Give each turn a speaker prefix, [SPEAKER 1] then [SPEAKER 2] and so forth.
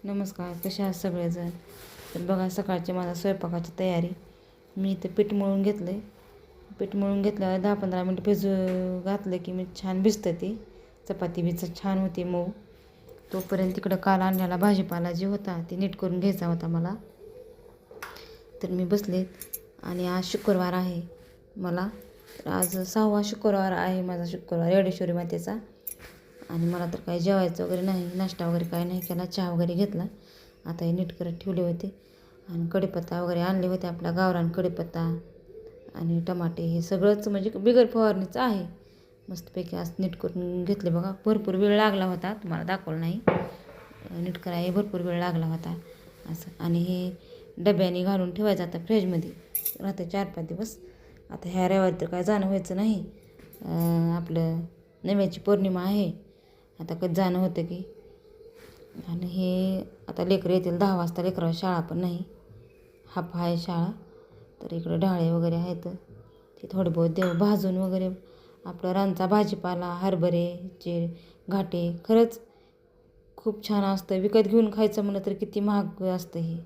[SPEAKER 1] नमस्कार, कशा आहात सगळेजण. तर बघा, सकाळची माझा स्वयंपाकाची तयारी. मी इथं पीठ मळून घेतलं आहे. पीठ मळून घेतल्यावर 10-15 मिनटं भिजू घातलं की मी छान भिजतं ती चपाती छान होती मऊ. तोपर्यंत तिकडं काल आणलेला भाजीपाला जे होता ते नीट करून घ्यायचा होता मला. तर मी बसले आणि आज शुक्रवार आहे मला. तर आज 6वा शुक्रवार आहे माझा, शुक्रवार येडेश्वरी मातेचा. आणि मला तर काही जेवायचं वगैरे नाही, नाश्ता वगैरे काही नाही केला, चहा वगैरे घेतला. आता हे नीट करत ठेवले होते आणि कढीपत्ता वगैरे आणले होते, आपला गावरान कढीपत्ता आणि टमाटे, हे सगळंच म्हणजे बिगर फवारणीचं आहे. मस्तपैकी आज नीट करून घेतले. बघा, भरपूर वेळ लागला होता, तुम्हाला दाखवलं नाही. नीट करायला भरपूर वेळ लागला होता असं. आणि हे डब्याने घालून ठेवायचं आता फ्रीजमध्ये, राहते 4-5 दिवस. आता ह्या रविवारी तर काय जाणं व्हायचं नाही, आपलं नव्याची पौर्णिमा आहे. आता कधी जाणं होतं की. आणि हे आता लेकरं येतील 10 वाजता, लेकराला शाळा पण नाही, हाफ आहे शाळा. तर इकडं डाळे वगैरे आहेत, ते थोडे बहुत देव भाजून वगैरे. आपलं रानचा भाजीपाला, हरभऱ्याचे घाटे खरंच खूप छान असतं. विकत घेऊन खायचं म्हणलं तर किती महाग असतं हे.